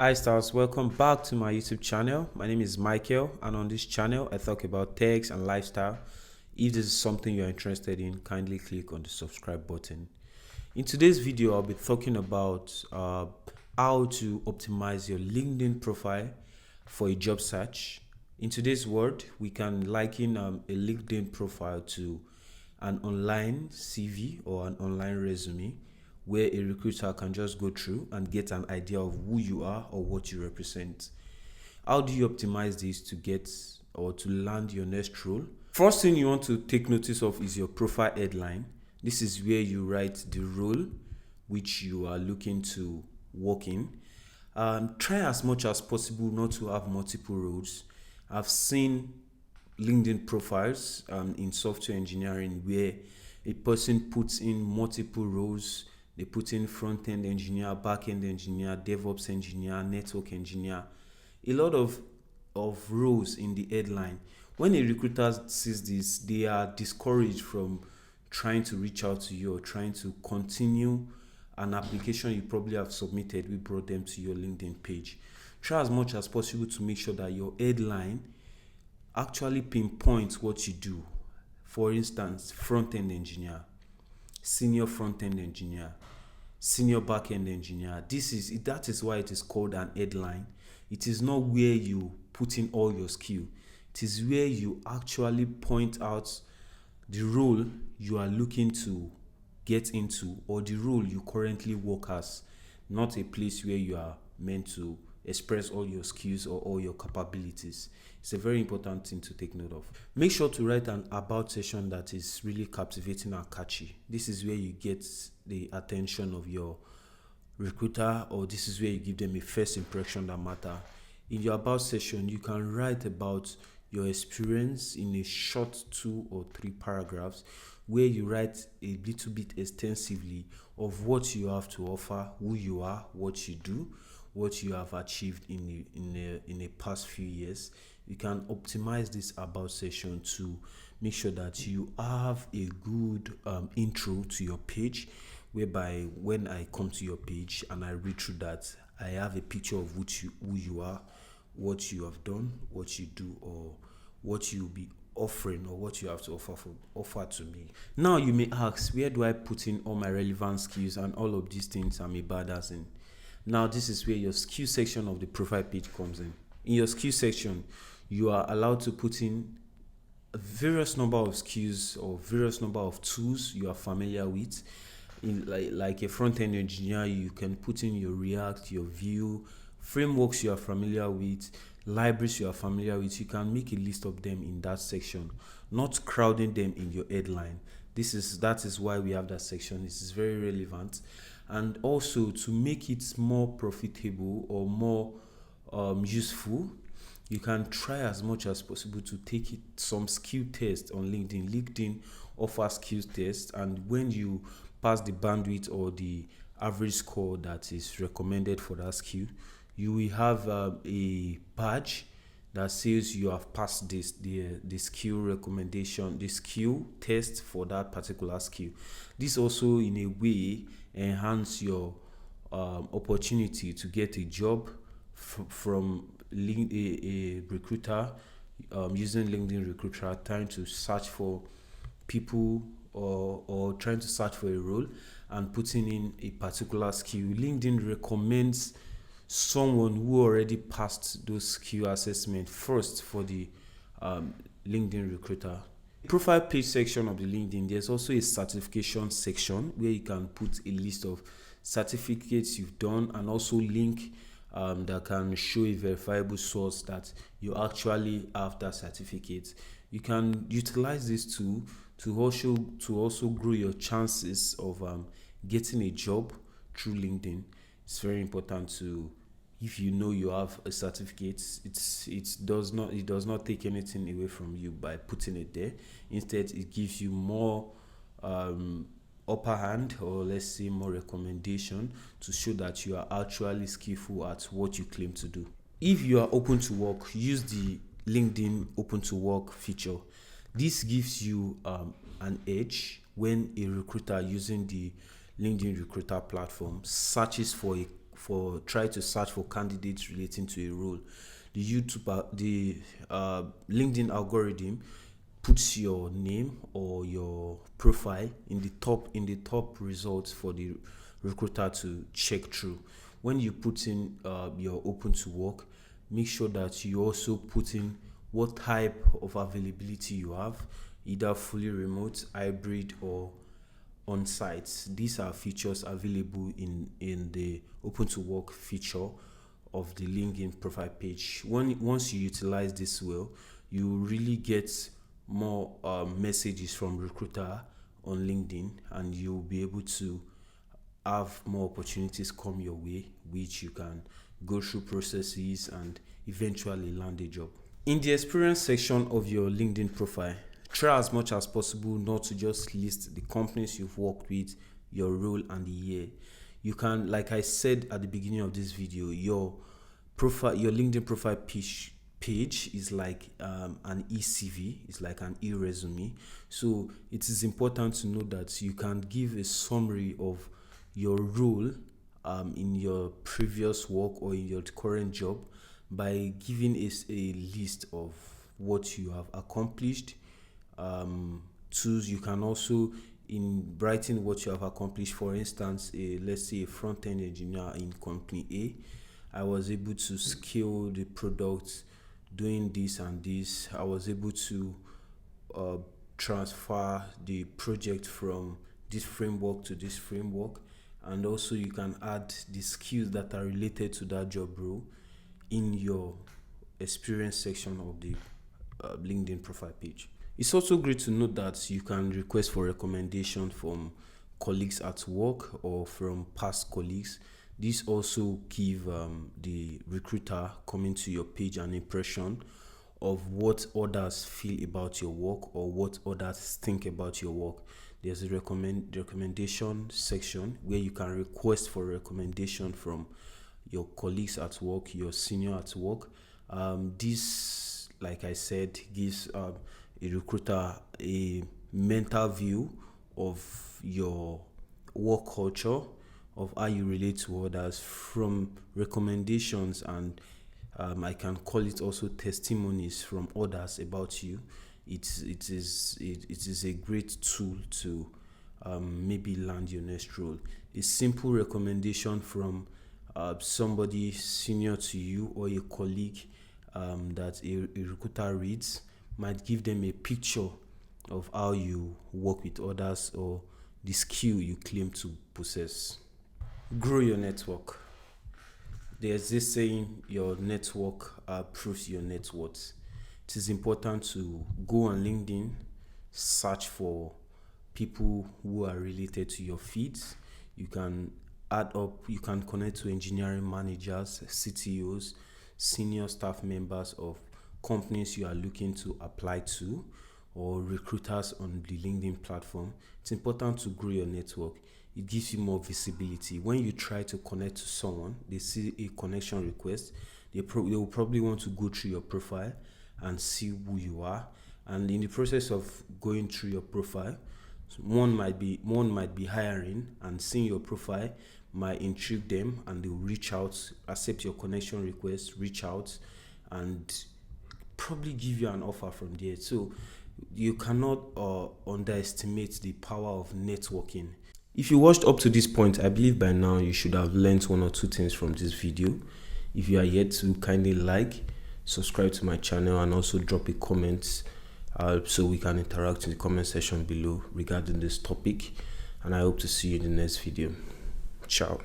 Hi stars, welcome back to my YouTube channel. My name is Michael, and on this channel I talk about tech and lifestyle. If this is something you're interested in, kindly click on the subscribe button. In today's video I'll be talking about how to optimize your LinkedIn profile for a job search. In today's world, we can liken a LinkedIn profile to an online CV or an online resume where a recruiter can just go through and get an idea of who you are or what you represent. How do you optimize this to get or to land your next role? First thing you want to take notice of is your profile headline. This is where you write the role which you are looking to work in. Try as much as possible not to have multiple roles. I've seen LinkedIn profiles in software engineering where a person puts in multiple roles. They put in front-end engineer, back-end engineer, DevOps engineer, network engineer, a lot of roles in the headline. When a recruiter sees this, they are discouraged from trying to reach out to you or trying to continue an application you probably have submitted. We brought them to your LinkedIn page. Try as much as possible to make sure that your headline actually pinpoints what you do. For instance, front-end engineer, senior front-end engineer, senior back-end engineer. That is why it is called an headline. It is not where you put in all your skill. It is where you actually point out the role you are looking to get into or the role you currently work as, not a place where you are meant to express all your skills or all your capabilities. It's a very important thing to take note of. Make sure to write an about section that is really captivating and catchy. This is where you get the attention of your recruiter, or this is where you give them a first impression that matter. In your about section, you can write about your experience in a short 2 or 3 paragraphs where you write a little bit extensively of what you have to offer, who you are, what you do, what you have achieved in the past few years. You can optimize this about section to make sure that you have a good intro to your page, whereby when I come to your page and I read through that, I have a picture of who you are, what you have done, what you do, or what you'll be offering or what you have to offer to me. Now you may ask, where do I put in all my relevant skills and all of these things I'm a badass in? Now this is where your skill section of the profile page comes in. In your skill section, you are allowed to put in a various number of skills or various number of tools you are familiar with. Like a front-end engineer, you can put in your React, your Vue, frameworks you are familiar with, libraries you are familiar with. You can make a list of them in that section, not crowding them in your headline. That is why we have that section. This is very relevant. And also to make it more profitable or more useful, you can try as much as possible to take some skill test on LinkedIn. LinkedIn offers skill tests, and when you pass the bandwidth or the average score that is recommended for that skill, you will have a badge that says you have passed the skill recommendation, the skill test for that particular skill. This also in a way enhance your opportunity to get a job from a recruiter, using LinkedIn Recruiter, trying to search for people or trying to search for a role and putting in a particular skill. LinkedIn recommends someone who already passed those skill assessment first for the LinkedIn Recruiter. Profile page section of the LinkedIn, there's also a certification section where you can put a list of certificates you've done and also link that can show a verifiable source that you actually have that certificate. You can utilize this tool to also grow your chances of getting a job through LinkedIn. It's very important to, if you know you have a certificate, it does not take anything away from you by putting it there. Instead, it gives you more upper hand, or let's say more recommendation, to show that you are actually skillful at what you claim to do. If you are open to work, use the LinkedIn open to work feature. This gives you an edge when a recruiter using the LinkedIn Recruiter platform searches for try to search for candidates relating to a role. The LinkedIn algorithm puts your name or your profile in the top results for the recruiter to check through. When you put in your open to work, make sure that you also put in what type of availability you have, either fully remote, hybrid, or on site. These are features available in the open to work feature of the LinkedIn profile page. Once you utilize this well, you really get more messages from recruiter on LinkedIn, and you'll be able to have more opportunities come your way, which you can go through processes and eventually land a job. In the experience section of your LinkedIn profile, try as much as possible not to just list the companies you've worked with, your role, and the year. You can, like I said at the beginning of this video, your LinkedIn profile page is like an e-CV, it's like an e-resume. So it is important to know that you can give a summary of your role in your previous work or in your current job by giving us a list of what you have accomplished. Tools you can also, in writing what you have accomplished, for instance, let's say a front-end engineer in company A, I was able to scale the product doing this and this. I was able to transfer the project from this framework to this framework. And also you can add the skills that are related to that job role in your experience section of the LinkedIn profile page. It's also great to note that you can request for recommendation from colleagues at work or from past colleagues. This also give the recruiter coming to your page an impression of what others feel about your work or what others think about your work. There's a recommendation section where you can request for recommendation from your colleagues at work, your senior at work. This, like I said, gives a recruiter a mental view of your work culture, of how you relate to others from recommendations, and I can call it also testimonies from others about you. It is a great tool to maybe land your next role. A simple recommendation from somebody senior to you or a colleague that a recruiter reads might give them a picture of how you work with others or the skill you claim to possess. Grow your network. There's this saying, your network proves your net worth. It is important to go on LinkedIn, search for people who are related to your feeds. You can you can connect to engineering managers, CTOs, senior staff members of companies you are looking to apply to, or recruiters on the LinkedIn platform. It's important to grow your network. It gives you more visibility. When you try to connect to someone, they see a connection request, they will probably want to go through your profile and see who you are. And in the process of going through your profile, one might be hiring, and seeing your profile might intrigue them, and they'll reach out, accept your connection request, reach out, and probably give you an offer from there. So you cannot underestimate the power of networking. If you watched up to this point, I believe by now you should have learned one or two things from this video. If you are yet to, kindly like, subscribe to my channel, and also drop a comment so we can interact in the comment section below regarding this topic. And I hope to see you in the next video. Ciao.